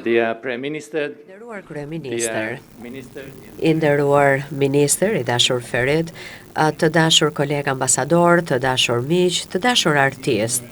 Dear Prime Minister, Nderuar Kryeministër, Minister, i nderuar Ministër, i dashur Ferit, të dashur kolega ambasador, të dashur miq, të dashur artist.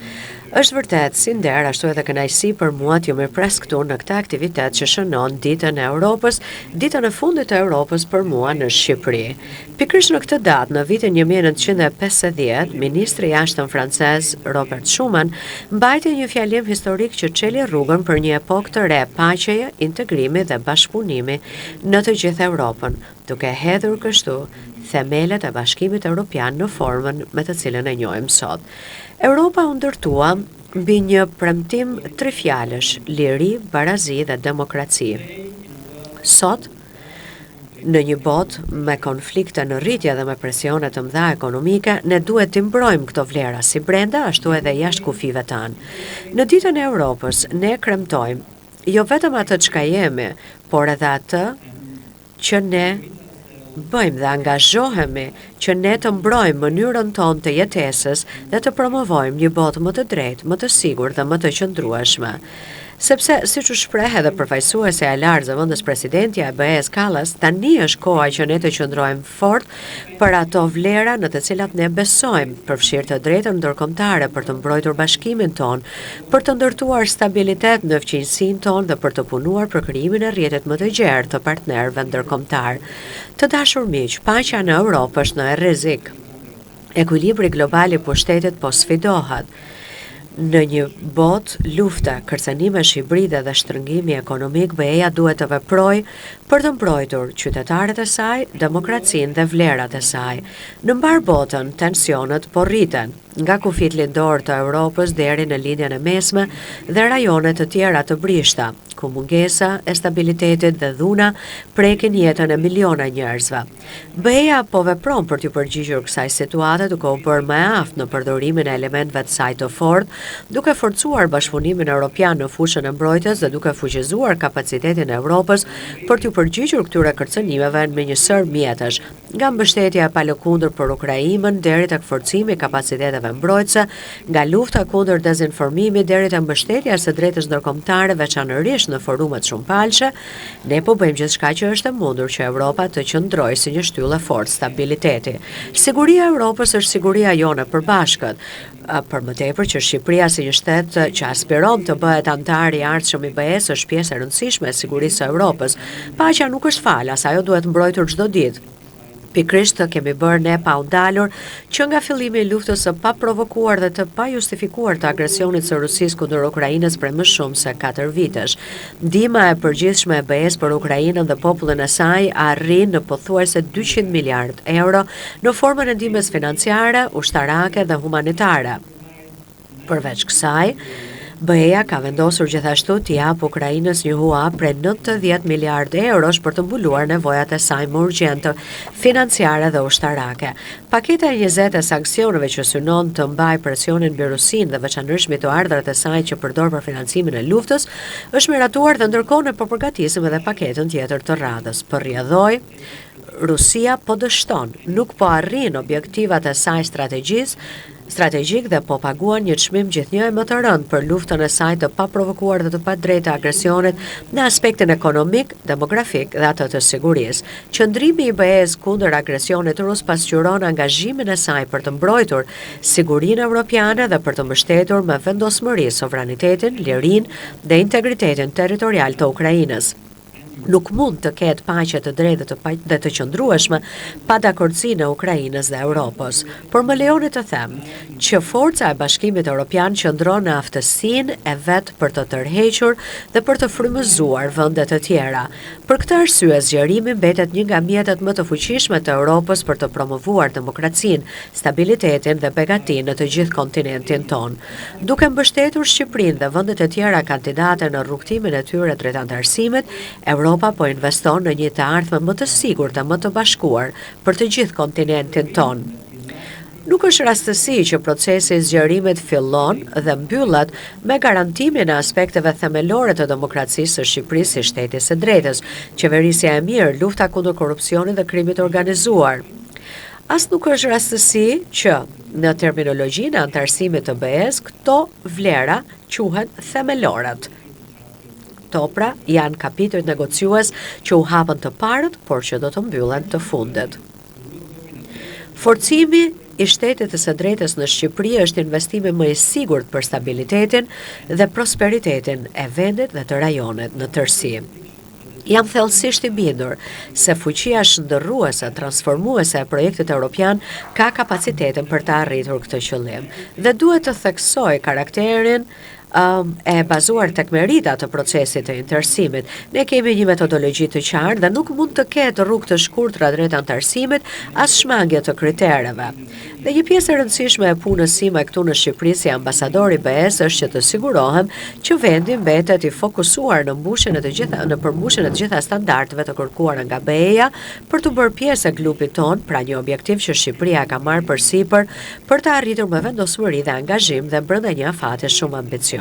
Është vërtet si nder ashtu edhe kënaqësi për mua t'ju mirpres këtu në këtë aktivitet që shënon ditën e Europës, ditën e fundit të Europës për mua në Shqipëri. Pikërisht në këtë datë, në vitin 1950, ministri i jashtëm francez Robert Schuman mbajti një fjalim historik që çeli rrugën për një epokë të re paqeje, integrimi dhe bashkëpunimi në të gjithë Europën, duke hedhur kështu themelet e Bashkimit Evropian në formën me të cilën e njohim sot. Europa u ndërtua mbi një premtim trifjalësh: liri, barazi dhe demokraci. Sot, në një botë me konflikte në rritje dhe me presione të mëdha ekonomike, ne duhet të mbrojmë këto vlera si brenda, ashtu edhe jashtë kufive tanë. Në ditën e Europës, ne kremtojmë jo vetëm atë çka jemi, por edhe atë që ne bëjmë dhe angazhohemi që ne të mbrojmë mënyrën tonë të jetesës dhe të promovojmë një botë më të drejtë, më të sigurt dhe më të qëndrueshme. Sepse, siç u shpreh edhe përfaqësuesja e lartë zëvendës presidentja e BE-s Kallas, tani është koha që ne të qëndrojmë fort për ato vlera në të cilat ne besojmë, përfshirë të drejtën ndërkombëtare për të mbrojtur bashkimin ton, për të ndërtuar stabilitet në fqinjsinë tonë dhe për të punuar për krijimin e rrjetet më të gjerë të partnerëve ndërkombëtar. Të dashur miq, paqja në Europë është në rrezik. Ekuilibri global i pushtetit po sfidohet. Në një botë lufte, kërcënimesh hibride dhe shtrëngimi ekonomik, BE-ja duhet të veprojë për të mbrojtur qytetarët e saj, demokracinë dhe vlerat e saj. Në mbar botën, tensionet po rriten, nga kufit lindor të Europës deri në linjën e mesme dhe rajone të tjera të brishta, ku mungesa e stabilitetit dhe dhuna prekin jetën e miliona njerëzve. BE-ja po vepron për t'u përgjigjur kësaj situate, duke u bërë më aftë në përdorimin e elementëve të saj të fortë, duke forcuar bashkëpunimin evropian në fushën e mbrojtjes dhe duke fuqizuar kapacitetin e Europës për t'u përgjigjur këtyre kërcënimeve me një sër mjetësh, nga mbështetja e palëkundër për Ukrainën deri tek forcimi i kapaciteteve mbrojtëse, nga lufta kundër dezinformimit deri te mbështetja së drejtës ndërkombëtare, veçanërisht në forumet shumëpalëshe, ne po bëjmë gjithçka që është e mundur që Europa të qëndrojë si një shtyllë e fortë stabiliteti. Siguria e Europës është siguria jone përbashkët. Për më tepër që Shqipëria si një shtet që aspiron të bëhet antar i ardhshëm i BE-s është pjesë e rëndësishme e sigurisë së Europës. Paqja nuk është falas, ajo duhet mbrojtur çdo ditë. Pikërisht të kemi bërë ne pa u ndalur që nga fillimi i luftës së paprovokuar dhe të pajustifikuar të agresionit së Rusisë kundër Ukrainës prej më shumë se 4 vitesh. Ndihma e përgjithshme e BE-s për Ukrainën dhe popullin e saj arrin në pothuajse 200 miliard euro në formën e ndihmës financiare, ushtarake dhe humanitare. Përveç kësaj, BE-ja ka vendosur gjithashtu t'i jap Ukrainës një hua prej 90 miliardë eurosh për të mbuluar nevojat e saj më urgjente financiare dhe ushtarake. Paketa e 20 e sanksioneve që synon të mbajë presionin mbi Rusinë dhe veçanërisht mbi të ardhurat e saj që përdor për financimin e luftës, është miratuar dhe ndërkohë ne po përgatisim edhe paketën tjetër të radhës. Për rrjedhoj, Rusia po dështon, nuk po arrin objektivat e saj strategjik dhe po paguan një çmim gjithnjë më të rënd për luftën e saj të paprovokuar dhe të padrejtë të agresionit në aspektin ekonomik, demografik dhe atë të sigurisë. Qëndrimi i BE-s kundër agresionit rus pasqyron angazhimin e saj për të mbrojtur sigurinë evropiane dhe për të mbështetur me vendosmëri sovranitetin, lirinë dhe integritetin territorial të Ukrainës. Nuk mund të ketë paqe të drejtë dhe të qëndrueshme pa dakordsinë e Ukrainës dhe Europës. Por më lejoni të them që forca e Bashkimit Evropian qëndron në aftësinë e vet për të tërhequr dhe për të frymëzuar vende të tjera. Për këtë arsye, zgjerimi mbetet një nga mjetet më të fuqishme të Europës për të promovuar demokracinë, stabilitetin dhe begatinë në të gjithë kontinentin ton. Duke mbështetur Shqipërinë dhe vendet e tjera kandidate në rrugtimin e tyre drejt antarësimit, Europa po investon në një të ardhme më të sigurt dhe më të bashkuar për të gjithë kontinentin ton. Nuk është rastësi që procesi i zgjerimit fillon dhe mbyllet me garantimin e aspekteve themelore të demokracisë së Shqipërisë si shteti së drejtës, qeverisja e mirë, lufta kundër korrupsionit dhe krimit organizuar. As nuk është rastësi që në terminologjinë e antarësimit të BE-s këto vlera quhen themelorët. Këto pra janë kapitujt negociues që u hapën të parët, por që do të mbyllen të fundet. Forcimi i shtetit të së drejtës në Shqipëri është investimi më i sigurt për stabilitetin dhe prosperitetin e vendit dhe të rajonet në tërësi. Jam thellësisht i bindur se fuqia shndërruese, transformuese e projektit evropian ka kapacitetin për të arritur këtë qëllim dhe duhet të theksoj karakterin e bazuar tek merita të procesit të intarsimit. Ne kemi një metodologji të qartë dhe nuk mund të ketë rrugë të shkurtra drejt antarësimit as shmangje të kritereve. Dhe një pjesë e rëndësishme e punës sime këtu në Shqipëri si ambasador i BE-s është që të sigurohem që vendi mbetet i fokusuar në përmbushjen e të gjitha standardeve të kërkuara nga BE-ja për të bërë pjesë e grupit ton, pra një objektiv që Shqipëria ka marrë përsipër për të arritur me vendosmëri dhe angazhim dhe brenda një afati shumë ambicioz.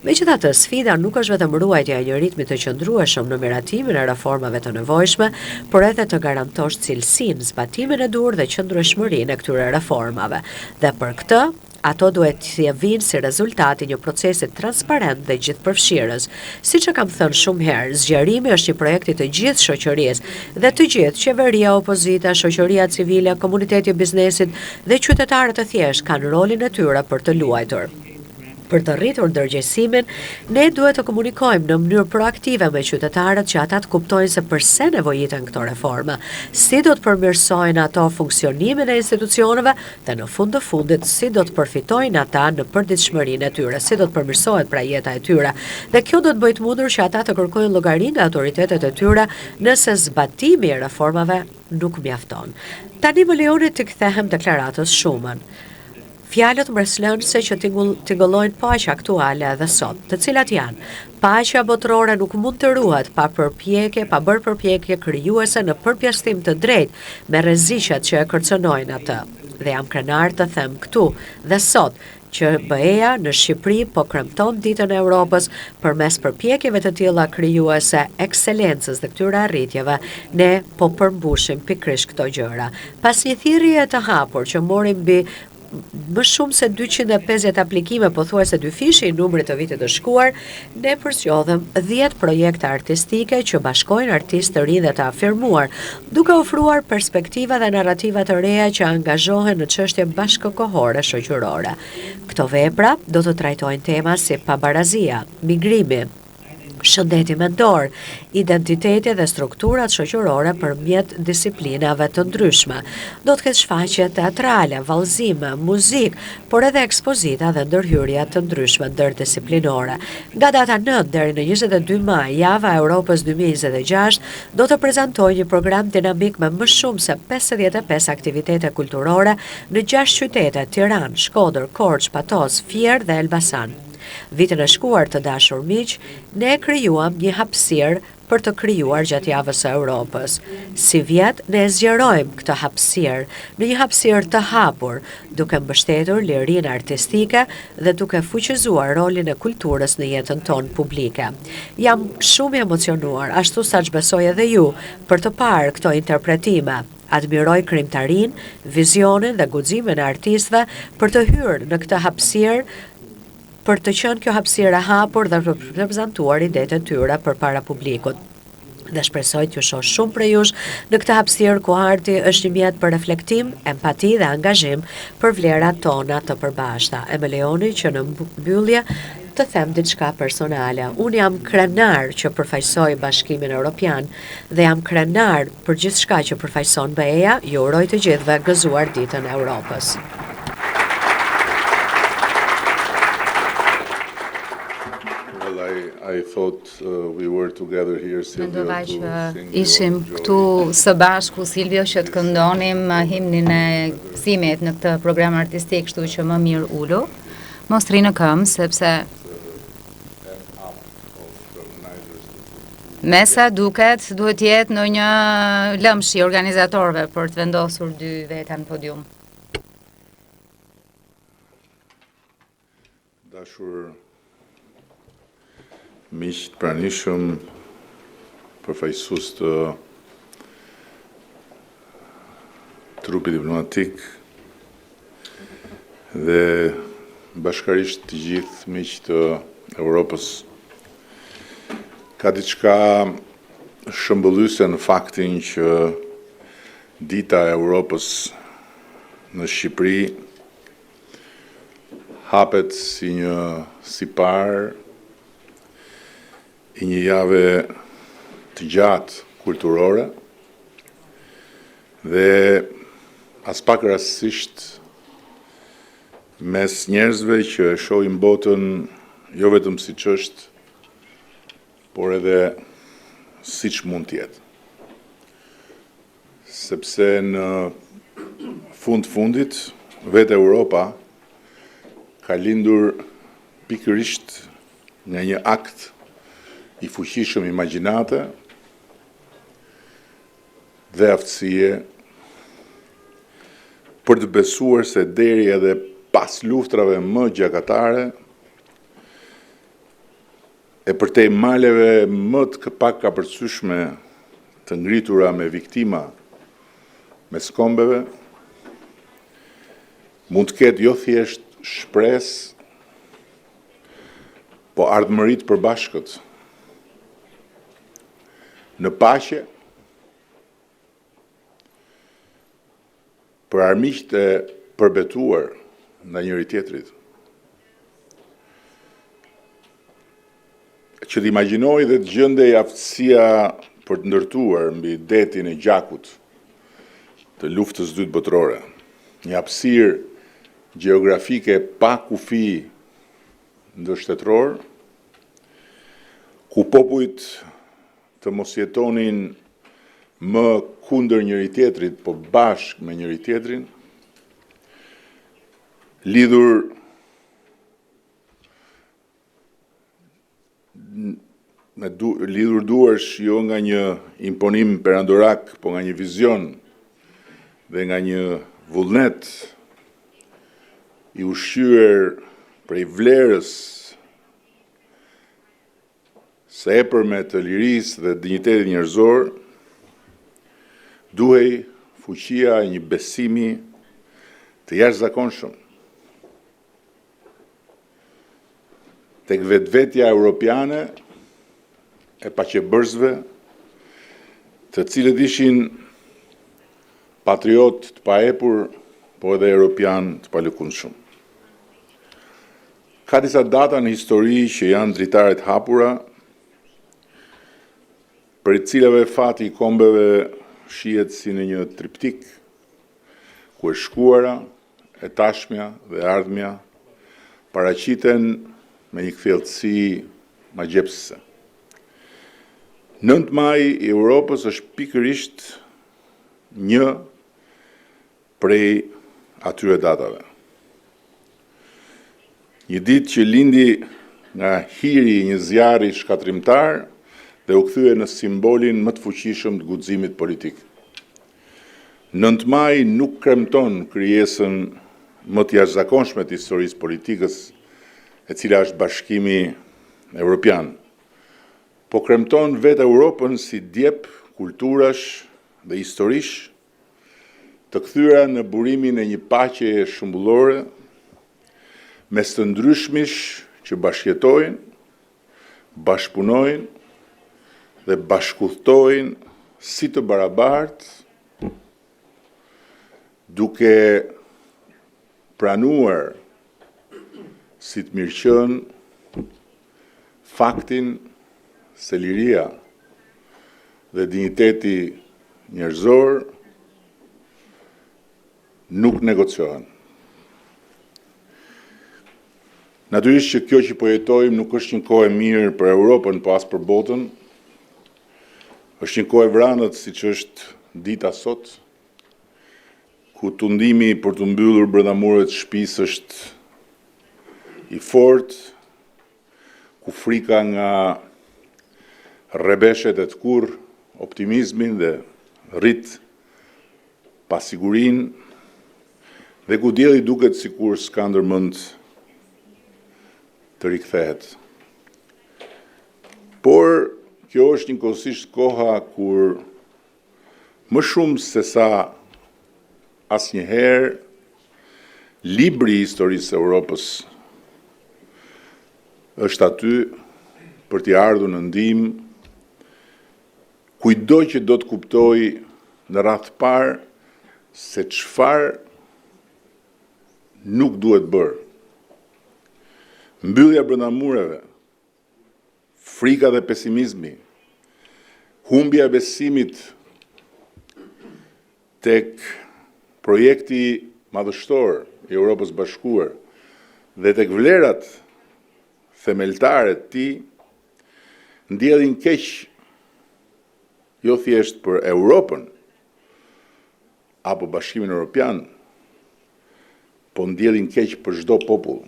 Megjithatë, sfida nuk është vetëm ruajtja e një ritmi të qëndrueshëm në miratimin e reformave të nevojshme, por edhe të garantosh cilësinë, zbatimin e dur dhe qëndrueshmërinë e këtyre reformave. Dhe për këtë, ato duhet të vinë si rezultati një procesi transparent dhe gjithëpërfshirës. Siç e kam thënë shumë herë, zgjerimi është një projekt i të gjithë shoqërisë dhe të gjithë, qeveria, opozita, shoqëria civile, komuniteti i biznesit dhe qytetarët e thjeshtë kanë rolin e tyre për të luajtur. Për të rritur ndërgjegjësimin, ne duhet të komunikojmë në mënyrë proaktive me qytetarët që ata të kuptojnë se pse nevojiten këto reforma, si do të përmirësojnë ato funksionimin e institucioneve dhe në fund të fundit si do të përfitojnë ata në përditshmërinë e tyre, si do të përmirësohet pra jeta e tyre. Dhe kjo do të bëjë të mundur që ata të kërkojnë llogari nga autoritetet e tyre nëse zbatimi i reformave nuk mjafton. Tani më lejoni të kthehem deklaratës Schuman. Fjalët mbreslënëse që tingëllojnë paqja aktuale edhe sot, të cilat janë: paqja botërore nuk mund të ruhet pa bërë përpjekje krijuese në përpjastim të drejtë me rreziqet që e kërcënojnë atë. Dhe jam krenar të them këtu dhe sot që BE-ja në Shqipëri po kremton ditën e Europës përmes përpjekjeve të tilla krijuese, ekselencës dhe këtyre arritjeve, ne po përmbushim pikërisht këto gjëra. Pas një thirrje të hapur që mori mbi më shumë se 250 aplikime, pothuajse dyfishi i numrit të vitit të shkuar, ne përzgjodhëm 10 projekte artistike që bashkojnë artistë të rinj dhe të afirmuar, duke ofruar perspektiva dhe narrativa të reja që angazhohen në çështje bashkëkohore shoqërore. Këto vepra do të trajtojnë tema si pabarazia, migrimi, shëndeti mendor, identiteti dhe strukturat shoqërore përmjet disiplinave të ndryshme. Do të ketë shfaqje teatrale, vallëzime, muzikë, por edhe ekspozita dhe ndërhyrje të ndryshme ndërdisiplinore. Nga data 9 deri në 22 maj, Java e Europës 2026 do të prezantojë një program dinamik me më shumë se 55 aktivitete kulturore në 6 qytete: Tiranë, Shkodër, Korçë, Patos, Fier dhe Elbasan. Vitin e shkuar, të dashur miq, ne krijuam një hapësirë për të krijuar gjatë javës së Europës. Si vjet, ne zgjerojmë këtë hapësirë në një hapësirë të hapur, duke mbështetur lirinë artistike dhe duke fuqizuar rolin e kulturës në jetën tonë publike. Jam shumë i emocionuar, ashtu saç besoj edhe ju, për të parë këto interpretime. Admiroj krijimtarinë, vizionin dhe guximin e artistëve për të hyrë në këtë hapësirë, për të qenë kjo hapësirë e hapur dhe për të prezantuar idetë e tyre përpara publikut. Dhe shpresoj t'ju shoh shumë prej jush në këtë hapësirë ku arti është një mjet për reflektim, empati dhe angazhim për vlerat tona të përbashkëta. E më lejoni që në mbyllje të them diçka personale. Unë jam krenar që përfaqësoj Bashkimin Evropian dhe jam krenar për gjithçka që përfaqëson BE-ja. Ju uroj të gjithëve gëzuar ditën e Europës. I thought we were together here, Silvio. Mendova që ishim këtu së bashku, Silvio, që të këndonim himnin e gëzimit në këtë program artistik, kështu që më mirë ulu. Mos rri në këmbë, sepse mesa duhet jetë në një lëmshi organizatorëve për të vendosur dy veta në podium. Dashur miq të pranishëm, përfaqësues të trupit diplomatik dhe bashkarisht të gjithë miq të Europës. Ka diçka shëmbëllyese në faktin që Dita e Europës në Shqipëri hapet si një sipar i një jave të gjatë kulturore dhe as pak rastësisht mes njerëzve që e shohin botën jo vetëm siç është, por edhe siç mund të jetë. Sepse në fundit vetë Europa ka lindur pikërisht nga një akt i fuqishëm imagjinate dhe aftësie për të besuar se deri edhe pas luftrave më gjakatare e përtej maleve më të pak kapërcyeshme të ngritura me viktima mes kombeve, mund të ketë jo thjesht shpresë, po ardhmëri të përbashkët në paqe për armiqtë e përbetuar ndaj njëri tjetrit. Që të imagjinoj dhe të gjendej aftësia për të ndërtuar mbi detin e gjakut të luftës së dytë botërore, një hapësirë gjeografike pa kufi ndërshtetëror, ku popujt të mos jetonin më kundër njëri tjetrit, po bashkë me njëri tjetrin, lidhur duarsh jo nga një imponim perandorak, po nga një vizion dhe nga një vullnet i ushqyer prej vlerës së epërme të lirisë dhe dinjitetit njerëzor, duhej fuqia e një besimi të jashtëzakonshëm tek vetvetja europiane e paqebërzve, të cilët ishin patriot të paepur, po edhe europian të palëkundshëm. Ka disa data në histori që janë dritare të hapura, për të cilave fati i kombeve shihet si në një triptik, ku e shkuara, e tashmja dhe ardhmja paraqiten me një kthjellësi magjepsëse. 9 maj i Europës është pikërisht një prej atyre datave. Një ditë që lindi nga hiri i një zjarri shkatrimtar dhe u kthye në simbolin më të fuqishëm të guximit politik. 9 maj nuk kremton krijesën më të jashtëzakonshme të historisë politikës, e cila është Bashkimi Evropian, po kremton vetë Europën si djep kulturash dhe historish të kthyer në burimin e një paqeje shumbullore mes të ndryshmish që bashkëjetojnë, bashkëpunojnë dhe bashkëudhtojnë si të barabartë, duke pranuar si të mirëqënë faktin se liria dhe dinjiteti njerëzor nuk negociohen. Natyrisht që kjo që po jetojmë nuk është një kohë e mirë për Europën, po as për botën. Është një kohë e vranët, siç është dita sot, ku tundimi për të mbyllur brenda mureve të shtëpisë është i fortë, ku frika nga rrebeshet e të kurrë optimizmin dhe rrit pasigurinë, dhe ku dielli duket sikur s'ka ndërmend të rikthehet. Por kjo është njëkohësisht koha kur më shumë se sa asnjëherë libri i historisë së Europës është aty për t'i ardhur në ndihmë kujdo që do të kuptoj në radhë të parë se çfarë nuk duhet bërë. Mbyllja brenda mureve, frika dhe pesimizmi, humbja e besimit tek projekti madhështor i Europës Bashkuar dhe tek vlerat themeltare të tij ndjelin keq jo thjesht për Europën apo Bashkimin Evropian, po ndjelin keq për çdo popull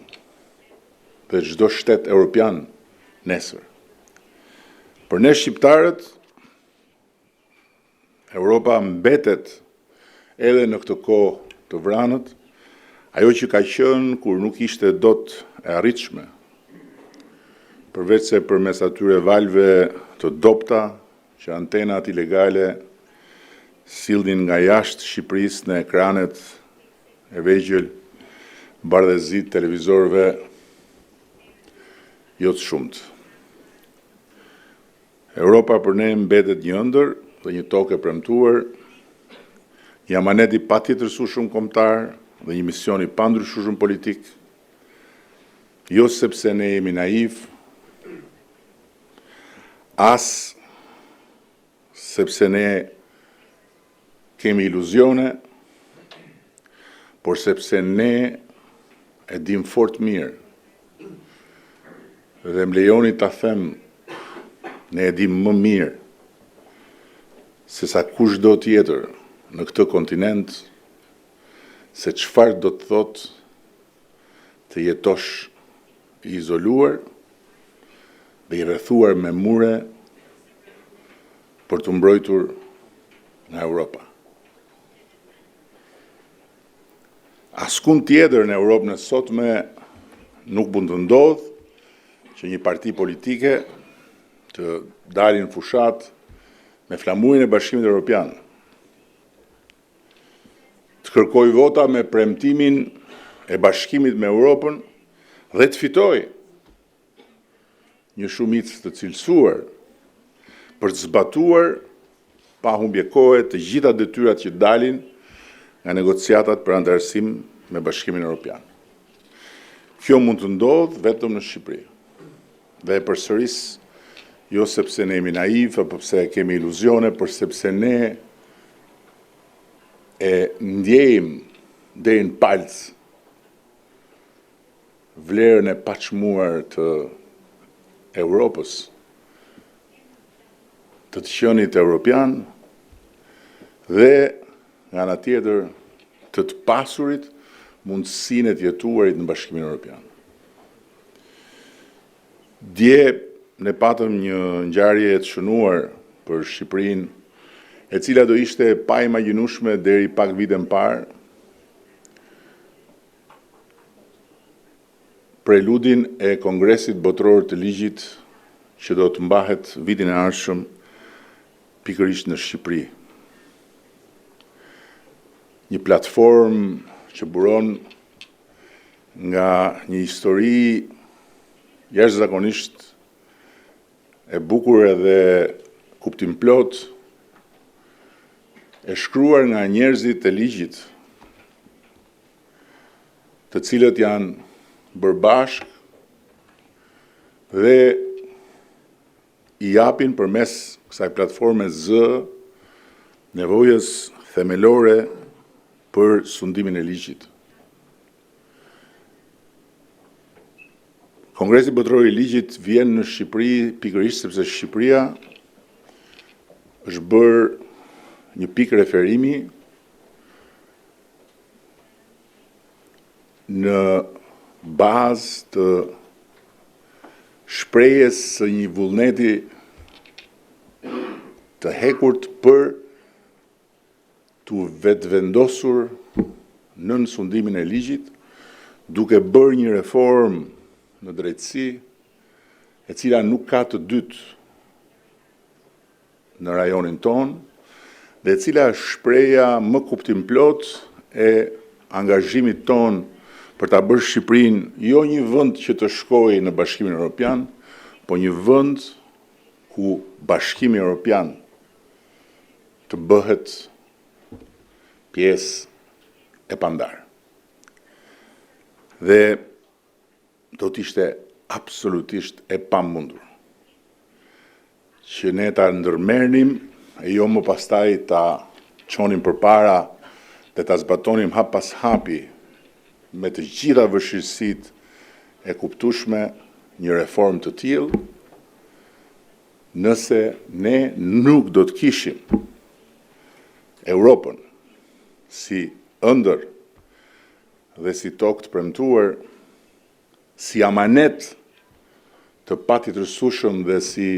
dhe çdo shtet evropian nesër. Për ne shqiptarët, Europa mbetet edhe në këtë kohë të vranët, ajo që ka qenë kur nuk ishte dot e arritshme, përveç se përmes atyre valve të dopta që antenat ilegale sillnin nga jashtë Shqipërisë në ekranet e vegjël, bardhëzit televizorëve jo të shumt. Europa për ne mbetet një ëndër dhe një tokë e premtuar, një amanet i patjetërsueshëm kombëtar dhe një mision i pandryshueshëm politik, jo sepse ne jemi naiv, as sepse ne kemi iluzione, por sepse ne e dim fort mirë dhe më lejoni ta them, ne e dim më mirë se sa kushdo tjetër në këtë kontinent se çfarë do të thotë të jetosh i izoluar dhe i rrethuar me mure për të mbrojtur nga Europa. Askund tjetër në Europën e sotme nuk mund të ndodhë që një parti politike të dalin fushat me flamurin e Bashkimit Evropian, të kërkoj vota me premtimin e bashkimit me Europën dhe të fitoj një shumicë të cilësuar për të zbatuar pa humbje kohe të gjitha detyrat që dalin nga negociatat për antarësim me Bashkimin Evropian. Kjo mund të ndodhë vetëm në Shqipëri. Dhe përsëris, jo sepse ne jemi naiv, apo pse kemi iluzione, por sepse ne e ndjejmë deri në palc vlerën e paçmuar të Europës, të qenit evropian dhe nga ana tjetër të pasurit mundësinë e të jetuarit në Bashkimin Evropian. Dje ne patëm një ngjarje të shënuar për Shqipërinë, e cila do ishte pa imagjinueshme deri pak vite më parë, preludin e Kongresit Botëror të Ligjit që do të mbahet vitin e ardhshëm pikërisht në Shqipëri. Një platformë që buron nga një histori jashtëzakonisht e bukur edhe kuptimplot, e shkruar nga njerëzit e ligjit, të cilët janë bërë bashkë dhe i japin përmes kësaj platforme zë nevojës themelore për sundimin e ligjit. Kongresi Botëror i Ligjit vjen në Shqipëri pikërisht sepse Shqipëria është bërë një pikë referimi në bazë të shprehjes së një vullneti të hekurt për të vetvendosur nën sundimin e ligjit, duke bërë një reformë në drejtësi, e cila nuk ka të dytë në rajonin ton, dhe e cila është shpreha më kuptimplot e angazhimit ton për ta bërë Shqipërinë jo një vend që të shkojë në Bashkimin Evropian, po një vend ku Bashkimi Evropian të bëhet pjesë e pandarë. Dhe do t'ishte absolutisht e pamundur që ne ta ndërmernim e jo më pastaj ta çonim përpara dhe ta zbatonim hap pas hapi me të gjitha vështirësitë e kuptueshme një reformë të tillë, nëse ne nuk do të kishim Europën si ëndër dhe si tokë të premtuar, si amanet të patjetërsueshëm dhe si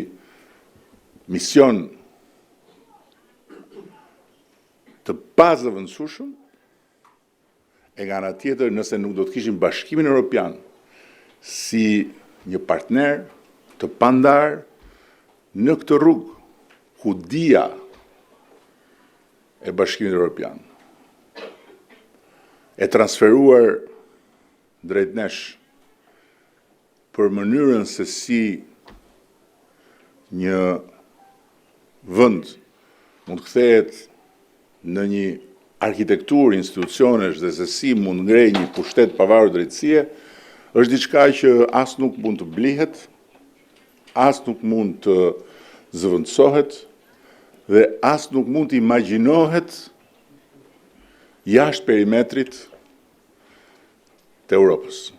mision të pazëvendësueshëm, e nga ana tjetër nëse nuk do të kishim Bashkimin Evropian si një partner të pandar në këtë rrugë ku dia e Bashkimit Evropian e transferuar drejt nesh për mënyrën se si një vend mund të kthehet në një arkitekturë institucionesh dhe se si mund ngrej një pushtet pavarur drejtësie, është diçka që as nuk mund të blihet, as nuk mund të zëvendësohet dhe as nuk mund të imagjinohet jashtë perimetrit të Europës.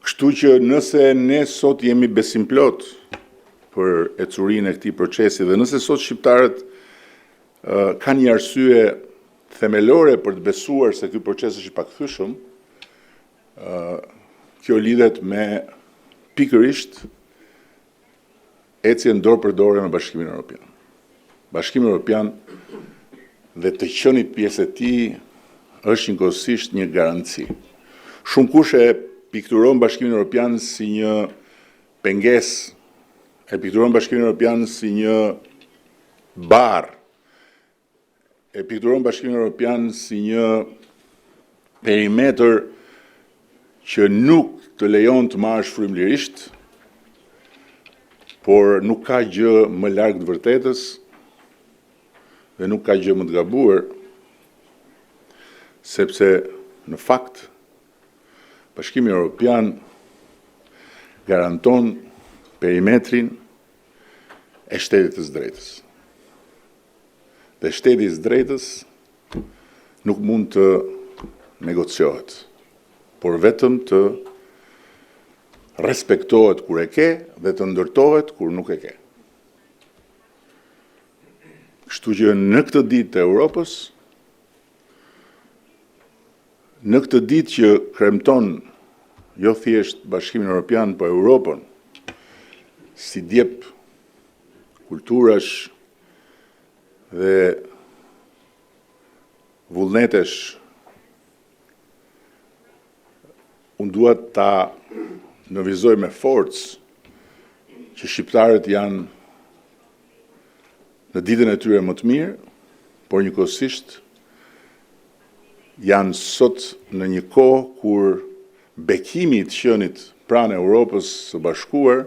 Kështu që nëse ne sot jemi besimplot për ecurinë e këtij procesi dhe nëse sot shqiptarët kanë një arsye themelore për të besuar se ky proces është i pakthyeshëm, kjo lidhet me pikërisht ecjen dorë për dorë me Bashkimin Evropian. Bashkimi Evropian dhe të qenit pjesë e tij është njëkohësisht një garanci. Shumë kush e pikturon Bashkimin Evropian si një pengesë, e pikturon Bashkimin Evropian si një barë, e pikturon Bashkimin Evropian si një perimetër që nuk të lejon të marrësh frymëlirisht, por nuk ka gjë më larg të vërtetës dhe nuk ka gjë më të gabuar, sepse në fakt Bashkimi Evropian garanton perimetrin e shtetit të drejtës. Dhe shteti i drejtës nuk mund të negociohet, por vetëm të respektohet kur e ke dhe të ndërtohet kur nuk e ke. Kështu që në këtë ditë të Europës, në këtë ditë që kremton jo thjesht Bashkimin Evropian, por Europën, si djep kulturash dhe vullnetesh, unë dua ta nënvizoj me forcë që shqiptarët janë në ditën e tyre më të mirë, por njëkohësisht janë sot në një kohë kur bekimi i të qenit pranë Europës së Bashkuar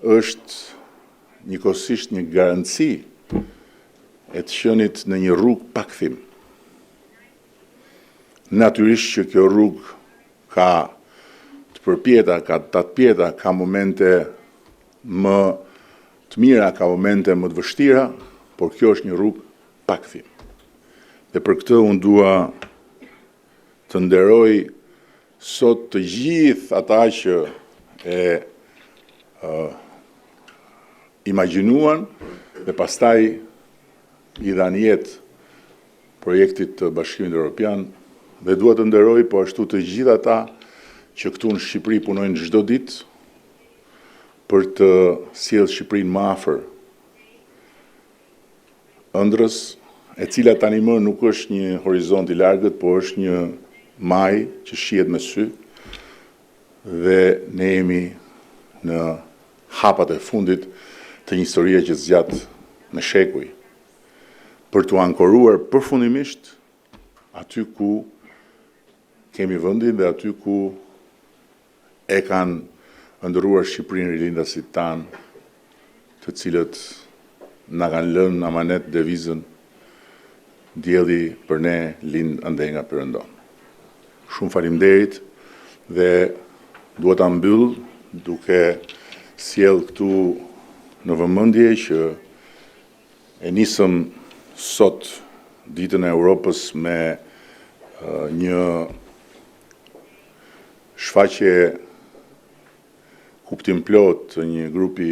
është njëkohësisht një garanci e të qenit në një rrugë pa kthim. Natyrisht që kjo rrugë ka të përpjeta, ka të tatpjeta, ka momente më të mira, ka momente më të vështira, por kjo është një rrugë pa kthim. Dhe për këtë unë dua të nderoj sot të gjithë ata që e imagjinuan dhe pastaj i dhanë jetë projektit të Bashkimit Evropian dhe dua të nderoj po ashtu të gjithë ata që këtu në Shqipëri punojnë çdo ditë për të sjellë Shqipërinë më afër ëndrës, e cila tani më nuk është një horizont i largët, por është një maj që shihet me sy dhe ne jemi në hapat e fundit të një historie që zgjat me shekuj, për të ankoruar përfundimisht aty ku kemi vendin dhe aty ku e kanë ndëruar Shqipërinë rilindasit tanë, të cilët na kanë lënë amanet devizën dielli për ne lind ande nga Perëndon. Shumë faleminderit dhe dua ta mbyll duke sjell këtu në vëmendje që e nisëm sot ditën e Europës me një shfaqje kuptim plot të një grupi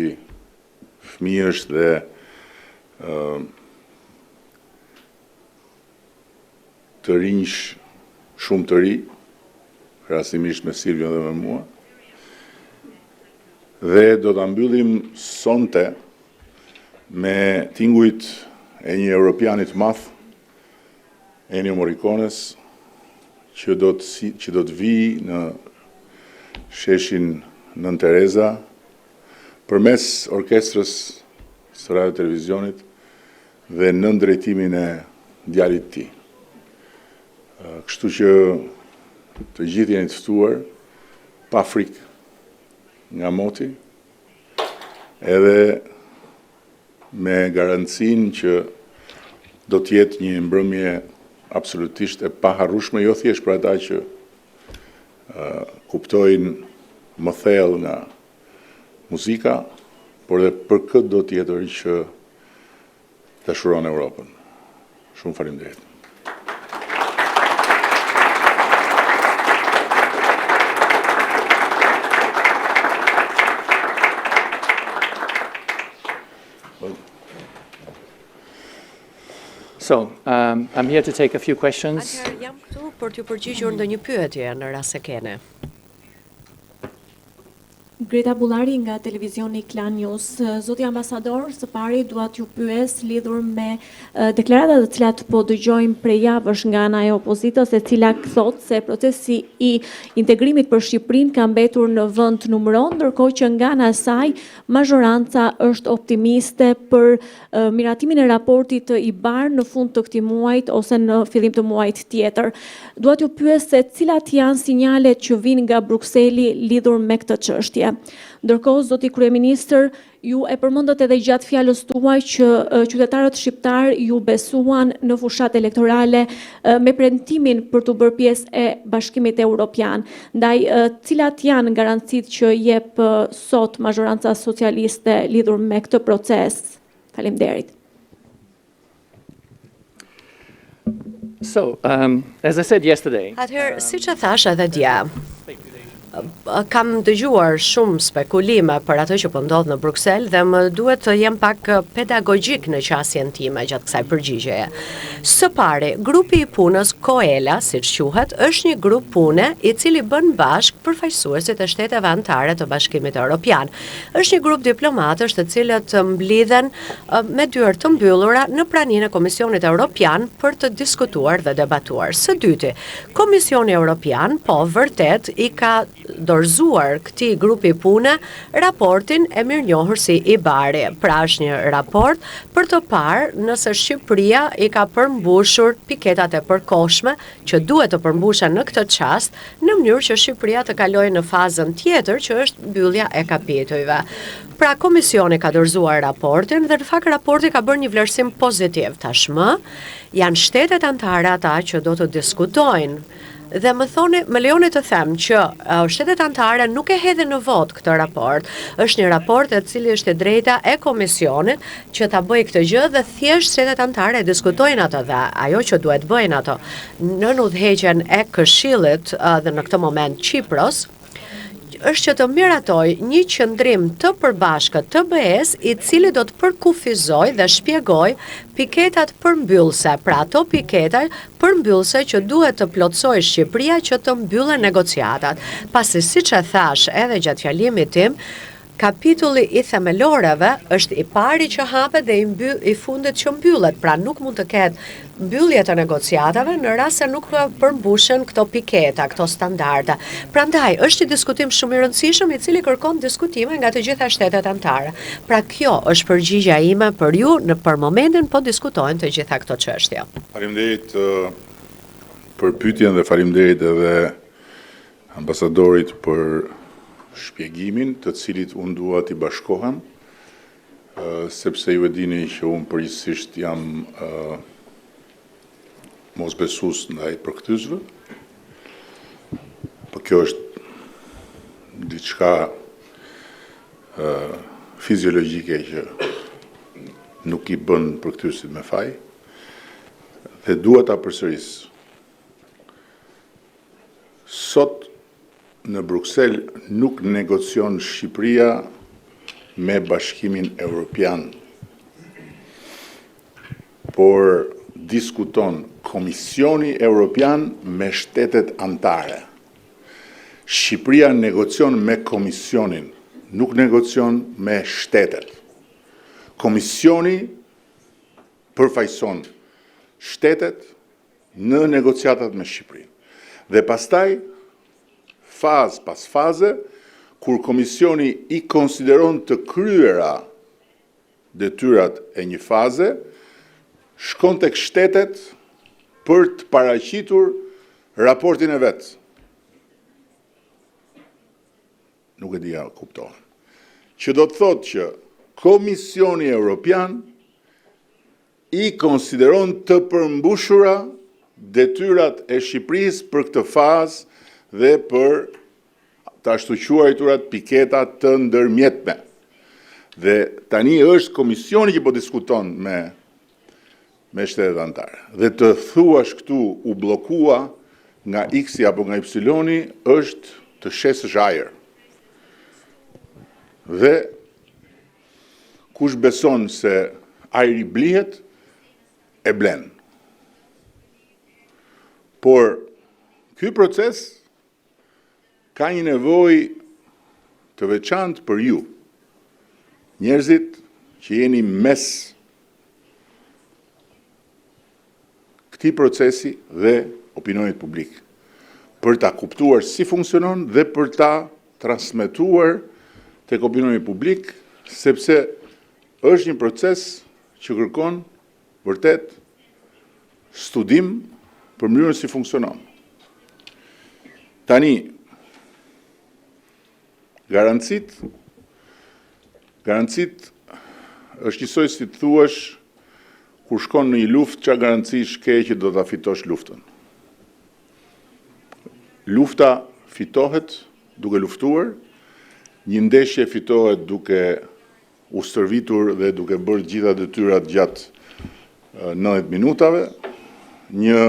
fëmijësh dhe të rinj shumë të ri, krahasimisht me Silvion dhe me mua. Dhe do ta mbyllim sonte me tingujt e një europianit madh, Ennio Morricones, që do të vi në sheshin Nën Tereza përmes orkestrës së radio televizionit dhe në drejtimin e djalit të tij. Kështu që të gjithë jeni të ftuar pa frikë nga moti, edhe me garancinë që do të jetë një mbrëmje absolutisht e paharrueshme, jo thjesht për ata që kuptojnë më thellë nga muzika, por dhe për këtë do tjetër që dashuron Europën. Shumë faleminderit. So, I'm here to take a few questions. Atëherë jam këtu për t'ju përgjigjur ndonjë pyetje në rast se keni. Greta Bullari nga televizioni Klan News. Zoti ambasador, së pari dua t'ju pyes lidhur me deklaratat të cilat po dëgjojmë prej javësh nga ana e opozitës, e cila thot se procesi i integrimit për Shqipërinë ka mbetur në vend numëron, ndërkohë që nga ana e saj mazhoranca është optimiste për miratimin e raportit të IBAR në fund të këtij muajit ose në fillim të muajit tjetër. Dua t'ju pyes se cilat janë sinjalet që vijnë nga Brukseli lidhur me këtë çështje. Ndërkohë, zoti kryeministër, ju e përmendët edhe gjatë fjalës tuaj që qytetarët shqiptar ju besuan në fushat elektorale me premtimin për të bërë pjesë e Bashkimit Evropian. Ndaj, cilat janë garancitë që jep sot mazhoranca socialiste lidhur me këtë proces? Faleminderit. So, as I said yesterday, Atëherë, siç e thash edhe dje, kam dëgjuar shumë spekulime për atë që po ndodh në Bruksel dhe më duhet të jem pak pedagogjik në qasjen time gjatë kësaj përgjigjeje. Së pari, grupi i punës COELA, siç quhet, është një grup pune i cili bën bashk përfaqësuesit e shteteve anëtare të Bashkimit Evropian. Është një grup diplomatësh të cilët mblidhen me dyert të mbyllura në praninë e Komisionit Evropian për të diskutuar dhe debatuar. Së dyti, Komisioni Evropian po vërtet i ka dorëzuar këtij grupi pune raportin e mirënjohur si IBAR-i. Pra është një raport për të parë nëse Shqipëria i ka përmbushur piketat e përkohshme që duhet të përmbushen në këtë çast, në mënyrë që Shqipëria të kalojë në fazën tjetër që është mbyllja e kapitujve. Pra komisioni ka dorëzuar raportin dhe në fakt raporti ka bërë një vlerësim pozitiv. Tashmë janë shtetet anëtare ata që do të diskutojnë. Dhe më lejoni të them që shtetet anëtare nuk e hedhin në vot këtë raport. Është një raport e cili është e drejta e komisionit që ta bëjë këtë gjë dhe thjesht shtetet anëtare diskutojnë ato dhe ajo që duhet bëjnë ato në udhëheqjen e Këshillit dhe në këtë moment Çipros është që të miratoj një qëndrim të përbashkët të BE-s i cili do të përkufizoj dhe shpjegoj piketat përmbyllse, pra ato piketat përmbyllse që duhet të plotësoj Shqipëria që të mbyllen negociatat. Pasi siç e thash edhe gjatë fjalimit tim, kapitulli i themeloreve është i pari që hapet dhe i fundit që mbyllet, pra nuk mund të ketë mbyllje të negociatave në rast se nuk përmbushen këto piketa, këto standarda. Prandaj është një diskutim shumë i rëndësishëm i cili kërkon diskutime nga të gjitha shtetet anëtare. Pra kjo është përgjigjja ime për ju për momentin po diskutojnë të gjitha këto çështje. Faleminderit për pyetjen dhe faleminderit edhe ambasadorit për shpjegimin të cilit unë dua t'i bashkohem. sepse ju e dini që unë përgjithsisht jam mosbesues ndaj përkthyesve. Po kjo është diçka fiziologjike që nuk i bën përkthyesit me faj dhe dua ta përsëris. Sot në Bruksel nuk negocion Shqipëria me Bashkimin Evropian, por diskuton Komisioni Evropian me shtetet anëtare. Shqipëria negocion me Komisionin, nuk negocion me shtetet. Komisioni përfaqëson shtetet në negociatat me Shqipërinë. Dhe pastaj, fazë pas faze, kur Komisioni i konsideron të kryera detyrat e një faze, shkon tek shtetet për të paraqitur raportin e vet. Nuk e dia kuptohen. Që do të thotë që Komisioni Evropian i konsideron të përmbushura detyrat e Shqipërisë për këtë fazë dhe për të ashtu quajturat piketa të ndërmjetme. Dhe tani është Komisioni që po diskuton me shtetet anëtare. Dhe të thuash këtu u bllokua nga X-i apo nga Y-i është të shesësh ajër. Dhe kush beson se ajri blihet, e blen. Por ky proces ka një nevojë të veçantë për ju, njerëzit që jeni mes këtij procesi dhe opinionit publik, për ta kuptuar si funksionon dhe për ta transmetuar tek opinioni publik, sepse është një proces që kërkon vërtet studim për mënyrën si funksionon. Tani, garancit është njësoj si të thuash kur shkon në një luftë, çfarë garancish ke që do ta fitosh luftën. Lufta fitohet duke luftuar, një ndeshje fitohet duke u stërvitur dhe duke bërë gjitha detyrat gjatë 90 minutave, një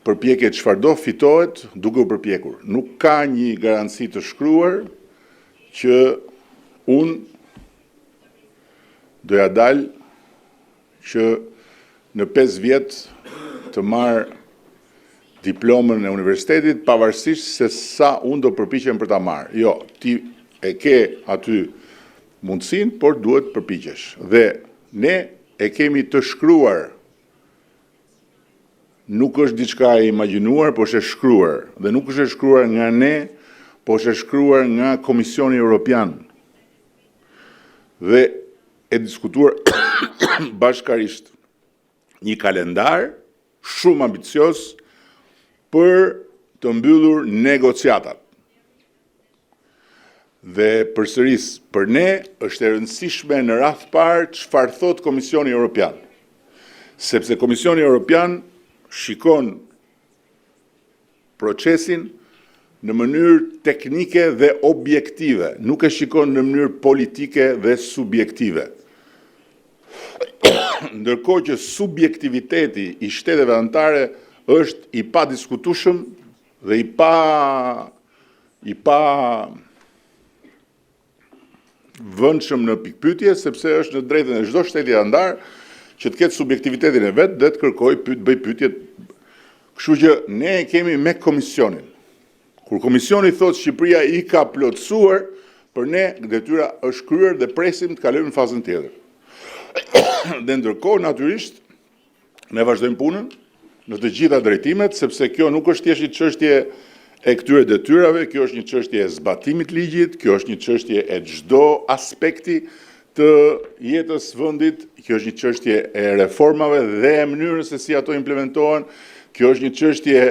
përpjekje çfarëdo fitohet duke u përpjekur. Nuk ka një garanci të shkruar që unë doja dal që në 5 vjet të marr diplomën e universitetit pavarësisht se sa unë do përpiqem për ta marrë. Jo, ti e ke aty mundësinë, por duhet përpiqesh. Dhe ne e kemi të shkruar. Nuk është diçka e imagjinuar, por është e shkruar. Dhe nuk është e shkruar nga ne, por është e shkruar nga Komisioni Evropian. Dhe e diskutuar bashkarisht një kalendar shumë ambicios për të mbyllur negociatat. Dhe përsëris, për ne është e rëndësishme në radh parë çfarë thot Komisioni Evropian. Sepse Komisioni Evropian shikon procesin në mënyrë teknike dhe objektive, nuk e shikon në mënyrë politike dhe subjektive. Ndërkohë që subjektiviteti i shteteve anëtare është i pa diskutueshëm dhe i pa vëndshëm në pikpyetje, sepse është në drejtën e çdo shteti anëtar që të ketë subjektivitetin e vet dhe të kërkojë bëj pyetje. Kështu që ne e kemi me Komisionin. Kur Komisioni thotë Shqipëria i ka plotësuar, për ne detyra është kryer dhe presim të kalojmë në fazën tjetër. Dhe ndërkohë natyrisht ne vazhdojmë punën në të gjitha drejtimet, sepse kjo nuk është thjesht një çështje e këtyre detyrave, kjo është një çështje e zbatimit ligjit, kjo është një çështje e çdo aspekti të jetës vendit, kjo është një çështje e reformave dhe e mënyrës se si ato implementohen, kjo është një çështje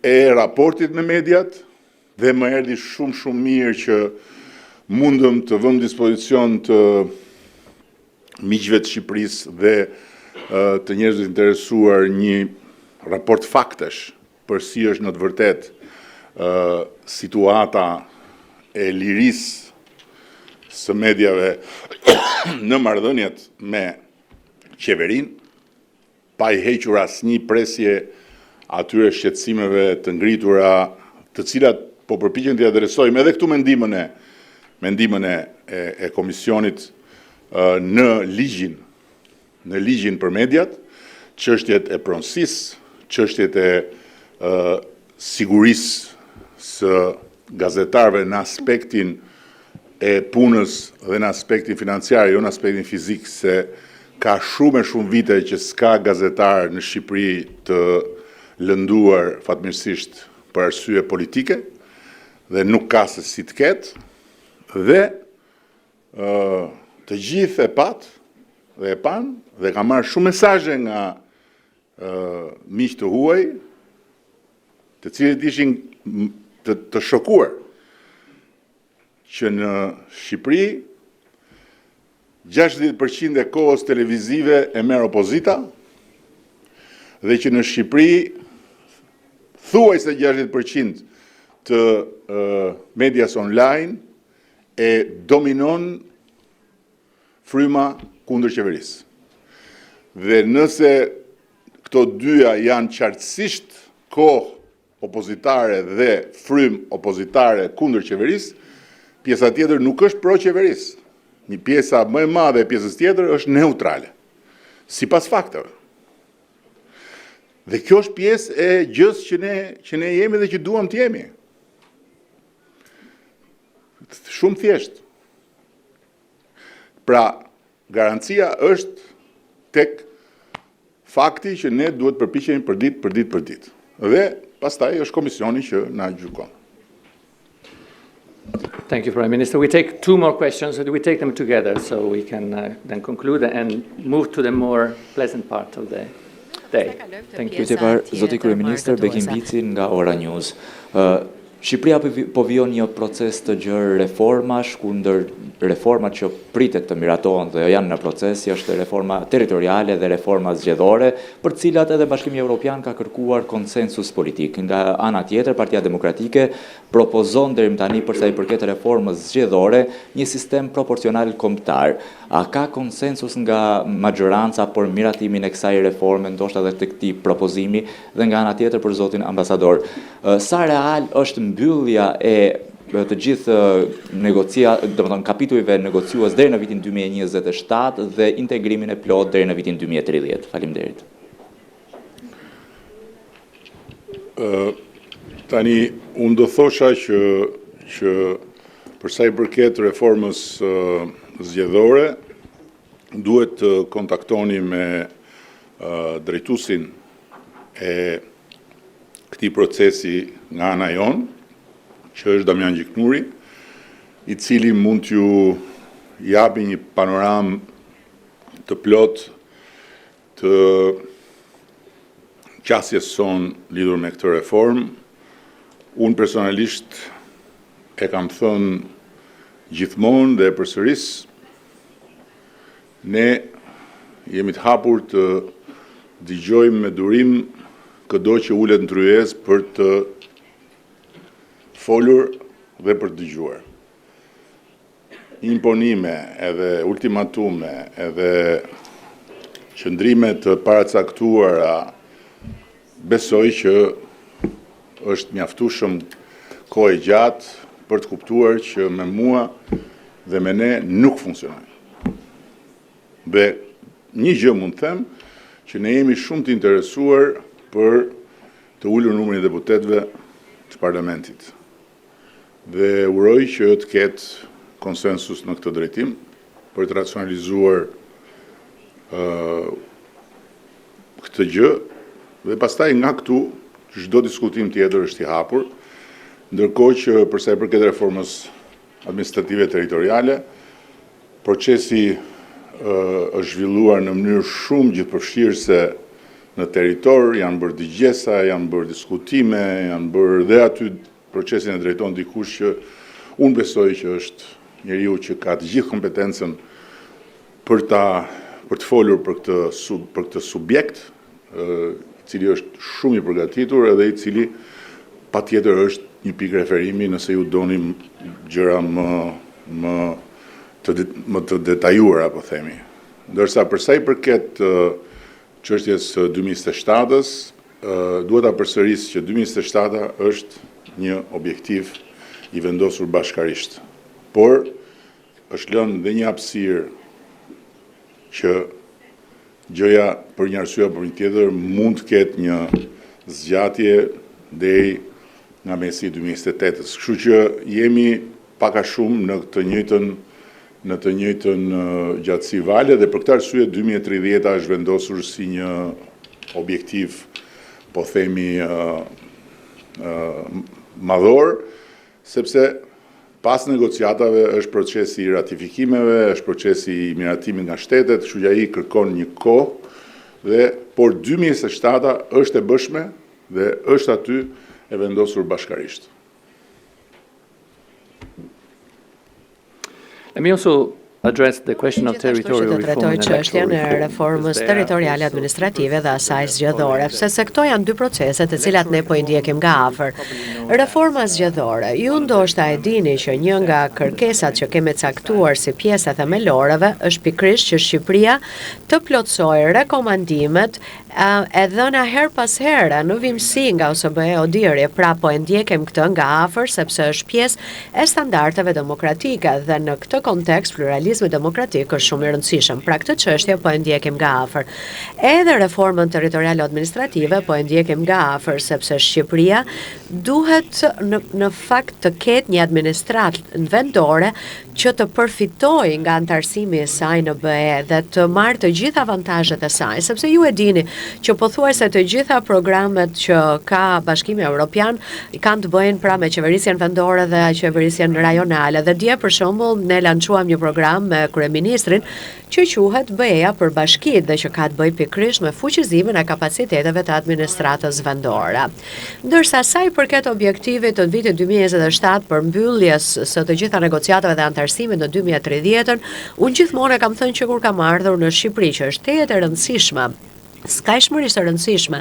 e raportit me mediat, dhe më erdhi shumë mirë që mundëm të vëmë dispozicion të miqve të Shqipërisë dhe të njerëzve të interesuar një raport faktesh për si është në të vërtet situata e lirisë së medjave në marrëdhëniet me qeverinë, pa i hequr asnjë presje atyre shqetësimeve të ngritura, të cilat po përpiqen t'i adresojmë edhe këtu me ndihmën e komisionit në ligjin për mediat, çështjet e pronësisë, çështjet e sigurisë së gazetarëve në aspektin e punës dhe në aspektin financiar, jo në aspektin fizik, se ka shumë vite që s'ka gazetar në Shqipëri të lënduar fatmirësisht për arsye politike dhe nuk ka se si të ketë, dhe të gjithë e patë dhe e panë dhe ka marrë shumë mesazhe nga miq të huaj, të cilët ishin të shokuar që në Shqipëri 60% e kohës televizive e merr opozita dhe që në Shqipëri thuajse 60% të medias online e dominon fryma kundër qeverisë. Dhe nëse këto dyja janë qartësisht kohë opozitare dhe frymë opozitare kundër qeverisë, pjesa tjetër nuk është pro qeverisë. Një pjesa më e madhe e pjesës tjetër është neutrale, sipas fakteve. Dhe kjo është pjesë e gjës që ne jemi dhe që duam të jemi. Shumë thjesht. Pra, garancia është tek fakti që ne duhet përpiqemi për ditë. Dhe pastaj është komisioni që na gjykon. Thank you, Prime Minister. We take two more questions, and we take them together so we can then conclude and move to the more pleasant part of the day. Thank you. Zoti Kryeministër, Bekim Bici nga Ora News. Shqipëria po vijon një proces të gjerë reformash, kundër reformat që pritet të miratohen dhe janë në proces, është reforma territoriale dhe reforma zgjedhore, për cilat edhe Bashkimi Evropian ka kërkuar konsensus politik. Nga ana tjetër, Partia Demokratike propozon deri më tani për sa i përket reformës zgjedhore një sistem proporcional kombëtar. A ka konsensus nga majoranca për miratimin e kësaj reforme, ndoshta edhe të këtij propozimi, dhe nga ana tjetër për zotin ambasador, sa real është mbyllja e të gjithë kapitujve negociues deri në vitin 2027 dhe integrimin e plot deri në vitin 2030. Faleminderit. Tani unë do thosha që për sa i përket reformës zgjedhore, duhet të kontaktoni me drejtuesin e këtij procesi nga ana jon, që është Damian Gjiknuri, i cili mund t'ju japi një panoram të plot të qasjes son lidhur me këtë reformë. Unë personalisht e kam thënë gjithmonë dhe përsëris, ne jemi të hapur të dëgjojmë me durim çdo që ulet në tryezë për të folur dhe për të dëgjuar. Imponime, edhe ultimatume, edhe qëndrime të paracaktuara, besoj që është mjaftueshëm kohë e gjatë për të kuptuar që me mua dhe me ne nuk funksionojnë. Dhe një gjë mund të them, që ne jemi shumë të interesuar për të ulur numrin e deputetëve të parlamentit. Dhe uroj që të ketë konsensus në këtë drejtim për të racionalizuar këtë gjë, dhe pastaj nga këtu çdo diskutim tjetër është i hapur, ndërkohë që përsa i përket reformës administrative territoriale, procesi është zhvilluar në mënyrë shumë gjithëpërfshirëse në territor, janë bërë dëgjesa, janë bërë diskutime, janë bërë dhe aty procesin e drejton dikush që unë besoj që është njeriu që ka të gjithë kompetencën për të folur për këtë subjekt, i cili është shumë i përgatitur edhe i cili patjetër është një pikë referimi nëse ju doni gjëra më të detajuara, po themi. Ndërsa përsa i përket çështjes 2027-s, duhet ta përsëris që 2027 është një objektiv i vendosur bashkarisht. Por është lënë dhe një hapësirë që gjëja për një arsye apo një tjetër mund të ketë një zgjatje deri nga mesi i 2028-s. Kështu që jemi pak a shumë në të njëjtën gjatësi vale dhe për këtë arsye 2030 është vendosur si një objektiv, po themi, madhor, sepse pas negociatave është procesi i ratifikimeve, është procesi i miratimit nga shtetet, kështu që ai kërkon një kohë por 2027 është e bëshme dhe është aty e vendosur bashkarisht. Let me also address the question of territorial reform Gjithashtu që and të trajtoj çështjen e electoral reformës reform. territoriale administrative dhe asaj zgjedhore, sepse këto janë dy procese të cilat ne po i ndjekim nga afër. Reforma zgjedhore, ju ndoshta e dini që një nga kërkesat që kemi caktuar si pjesë themeloreve është pikërisht që Shqipëria të plotësojë rekomandimet e dhëna her pas here në vimësi nga OSBE ODIHR, pra po e ndjekim këtë nga afër sepse është pjesë e standardeve demokratike dhe në këtë kontekst pluralizmi demokratik është shumë i rëndësishëm. Pra këtë çështje po e ndjekim nga afër. Edhe reformën territoriale administrative po e ndjekim nga afër sepse Shqipëria duhet në fakt të ketë një administratë vendore që të përfitojë nga antarësimi i saj në BE dhe të marrë të gjitha avantazhet e saj, sepse ju e dini që pothuajse të gjitha programet që ka Bashkimi Evropian kanë të bëjnë pra me qeverisjen vendore dhe qeverisjen rajonale. Dhe dje për shembull ne lançuam një program me kryeministrin që quhet BE-ja për bashkitë dhe që ka të bëjë pikërisht me fuqizimin e kapaciteteve të administratës vendore. Ndërsa sa i përket objektivit të vitit 2027 për mbylljes së të gjitha negociatave dhe antarësimit në 2030, unë gjithmonë e kam thënë që kur kam ardhur në Shqipëri që është tejet e rëndësishme skajshmërisht e rëndësishme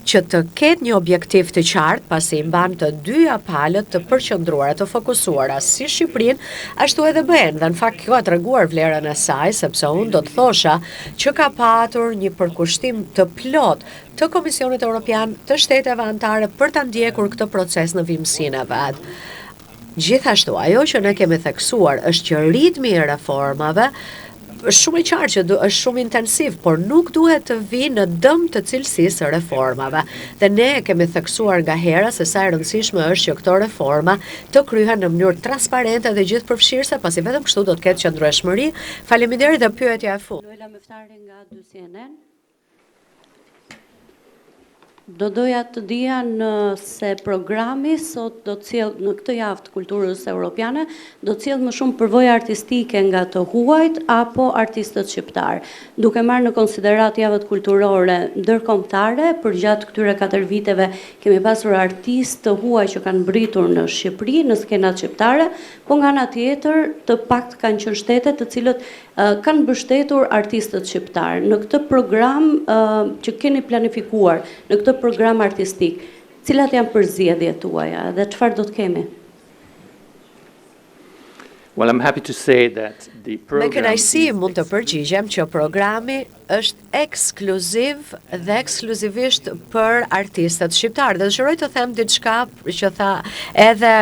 që të ketë një objektiv të qartë pasi i mban të dyja palët të përqendruara, të fokusuara si Shqipërinë, ashtu edhe BE-n. Dhe në fakt kjo ka treguar vlerën e saj, sepse unë do të thosha që ka patur një përkushtim të plot të Komisionit Evropian, të shteteve anëtare për ta ndjekur këtë proces në vimësinë e vet. Gjithashtu, ajo që ne kemi theksuar është që ritmi i reformave është shumë i qartë që është shumë intensiv, por nuk duhet të vi në dëm të cilësisë së reformave. Dhe ne kemi theksuar nga hera se sa e rëndësishme është që këto reforma të kryhen në mënyrë transparente dhe gjithëpërfshirëse, pasi vetëm kështu do të ketë qëndrueshmëri. Faleminderit dhe pyetja e fundit. Luela Meftari nga 2CNN. Do doja të dija se programi sot do të sjell në këtë javë të kulturës europiane do të sjell më shumë përvojë artistike nga të huajt apo artistët shqiptar, duke marrë në konsiderat javët kulturore ndërkombëtare. Për gjatë këtyre 4 viteve kemi pasur artistë të huaj që kanë mbritur në Shqipëri, në skenat shqiptare, po nga ana tjetër të pakt kanë qenë shtete të cilët kanë mbështetur artistët shqiptar. Në këtë program që keni planifikuar, në këtë program artistik, cilat janë përzgjedhjet tuaja dhe çfarë do të kemi? Well, I'm happy to say that the Me program kënaqësi is mund të përgjigjem që programi është ekskluziv dhe ekskluzivisht për artistët shqiptarë. Dhe dëshiroj të them diçka që tha edhe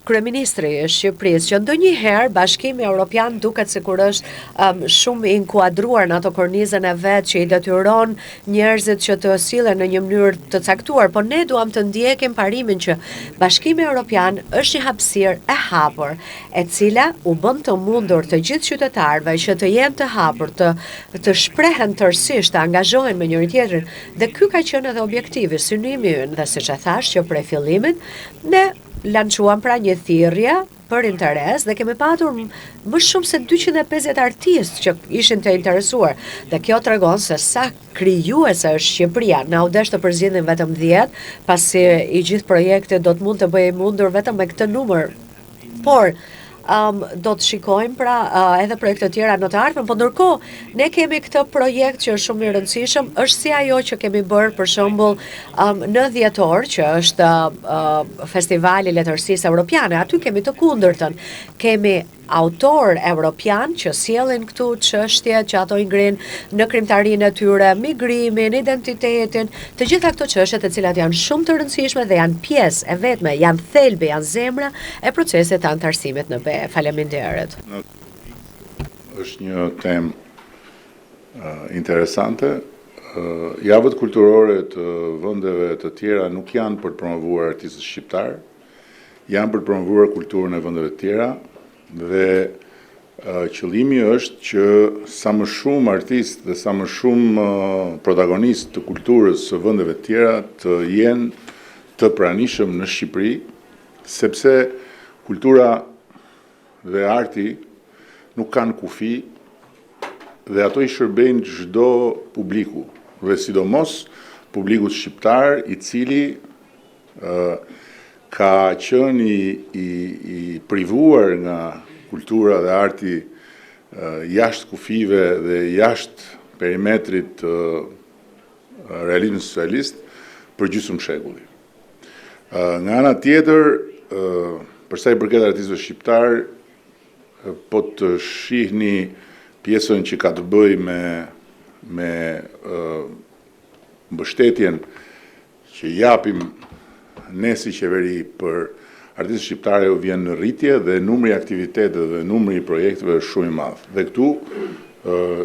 kryeministri i Shqipërisë, që ndonjëherë Bashkimi Evropian duket sikur është shumë i inkuadruar në ato kornizën e vet që i detyron njerëzit që të sillen në një mënyrë të caktuar, por ne duam të ndjekim parimin që Bashkimi Evropian është një hapësirë e hapur, e cila u bën të mundur të gjithë qytetarëve që të jenë të hapur, të shprehen tërësisht, të angazhohen me njëri tjetrin. Dhe ky ka qenë edhe objektivi, synimi ynë, dhe siç e thash që prej fillimit ne lançuam pra një thirrje për interes dhe kemi patur më shumë se 250 artistë që ishin të interesuar. Dhe kjo tregon se sa krijuese është Shqipëria. Na u desh të përzgjedhim vetëm 10, pasi i gjithë projekti do të mund të bëhej mundur vetëm me këtë numër. Por do të shikojmë pra edhe projekte të tjera në të ardhmen, po ndërkohë ne kemi këtë projekt që është shumë i rëndësishëm, është si ajo që kemi bërë për shembull në dhjetor, që është Festivali i Letërsisë Evropiane. Aty kemi të kundërtën. Kemi autor evropian që sjellin këtu çështje që ato i ngrin në krimtarinë e tyre, migrimin, identitetin, të gjitha këto çështje të cilat janë shumë të rëndësishme dhe janë pjesë e vetme, janë thelbi, janë zemra e procesit të antarësimit në BE. Faleminderit. Është një temë interesante. Javët kulturore të vendeve të tjera nuk janë për të promovuar artistët shqiptar, janë për të promovuar kulturën e vendeve të tjera. Dhe qëllimi është që sa më shumë artistë dhe sa më shumë protagonistë të kulturës së vendeve të tjera të jenë të pranishëm në Shqipëri, sepse kultura dhe arti nuk kanë kufi dhe ato i shërbejnë çdo publiku, dhe sidomos publikut shqiptar, i cili ka qenë i privuar nga kultura dhe arti jashtë kufive dhe jashtë perimetrit të realizmit socialist për gjysmë shekulli. Nga ana tjetër, për sa i përket artistëve shqiptar, po të shihni pjesën që ka të bëjë me mbështetjen që japim ne si qeveri për artistët shqiptare u vjen në rritje dhe numri i aktiviteteve dhe numri i projekteve është shumë i madh. Dhe këtu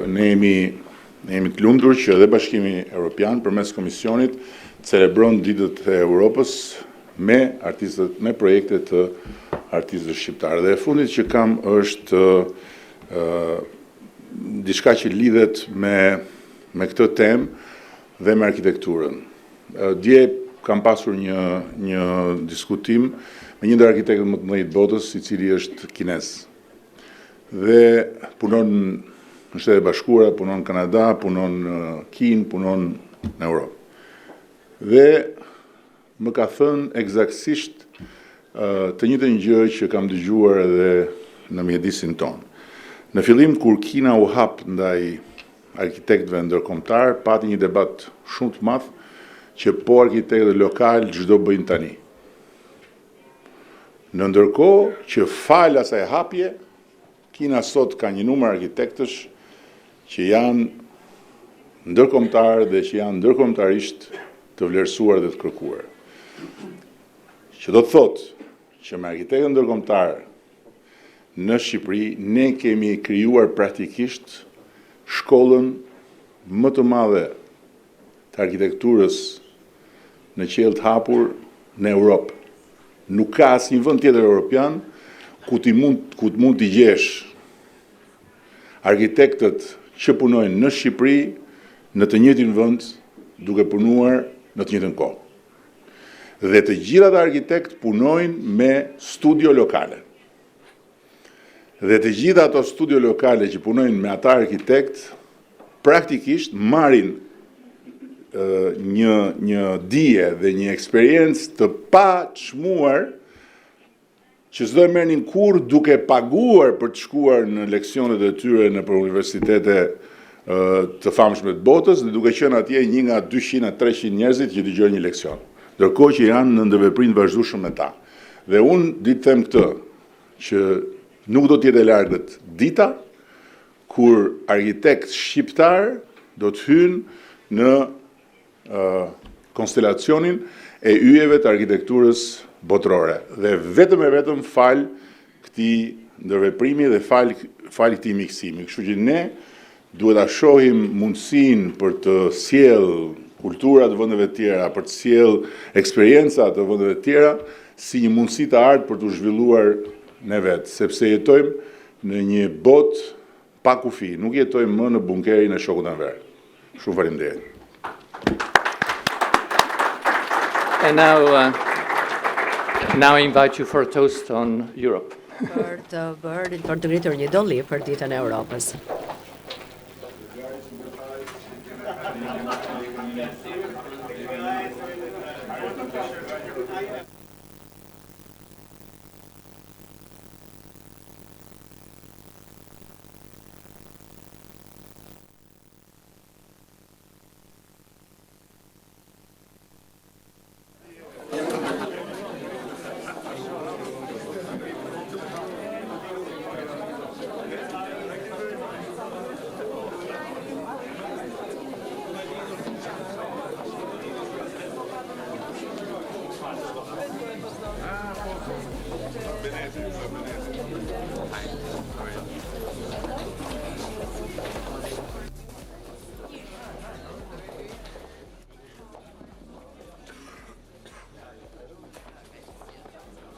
ne jemi të lumtur që edhe Bashkimi Evropian përmes Komisionit celebron ditët e Europës me projekte të artistëve shqiptarë. Dhe e fundit që kam është diçka që lidhet me këtë temë dhe me arkitekturën. Dje kam pasur një diskutim me një ndër arkitektët më të mëdhenj të botës, i cili është kinez. Dhe punon në Shtetet e Bashkuara, punon në Kanada, punon në Kinë, punon në Europë. Dhe më ka thënë eksaktësisht të njëjtën gjë që kam dëgjuar edhe në mjedisin tonë. Në fillim, kur Kina u hap ndaj arkitektëve ndërkombëtar, pati një debat shumë të madh që po arkitektët lokal çdo bëjnë tani. Në ndërkohë që fal asaj hapje, Kina sot ka një numër arkitektësh që janë ndërkombëtar dhe që janë ndërkombëtarisht të vlerësuar dhe të kërkuar. Që do të thotë që me arkitektët ndërkombëtar në Shqipëri ne kemi krijuar praktikisht shkollën më të madhe të arkitekturës në qiell të hapur në Europë. Nuk ka asnjë vend tjetër evropian ku mund t'i gjesh arkitektët që punojnë në Shqipëri në të njëjtin vend duke punuar në të njëjtën kohë. Dhe të gjitha ata arkitekt punojnë me studio lokale. Dhe të gjitha ato studio lokale që punojnë me ata arkitekt praktikisht marrin një dije dhe një eksperiencë të paçmuar që s'do e merrnin kurrë duke paguar për të shkuar në leksionet e tyre në universitete të famshme të botës dhe duke qenë atje një nga 200-300 njerëzit që dëgjojnë një leksion, ndërkohë që janë në ndërveprim të vazhdueshëm me ta. Dhe unë di të them këtë, që nuk do t'jetë e largët dita kur arkitekt shqiptar do të hynë në konstelacionin e yjeve të arkitekturës botërore. Dhe vetëm fal këtij ndërveprimi dhe fal këtij miksimi. Kështu që ne duhet ta shohim mundësinë për të sjell kultura të vendeve të tjera, për të sjell eksperjenca të vendeve të tjera si një mundësi të artë për të zhvilluar ne vetë, sepse jetojmë në një botë pa kufi, nuk jetojmë më në bunkerin e shokut anver. Shumë faleminderit. And now I invite you for a toast on Europe. Për të ngritur një dolli për ditën e Europës.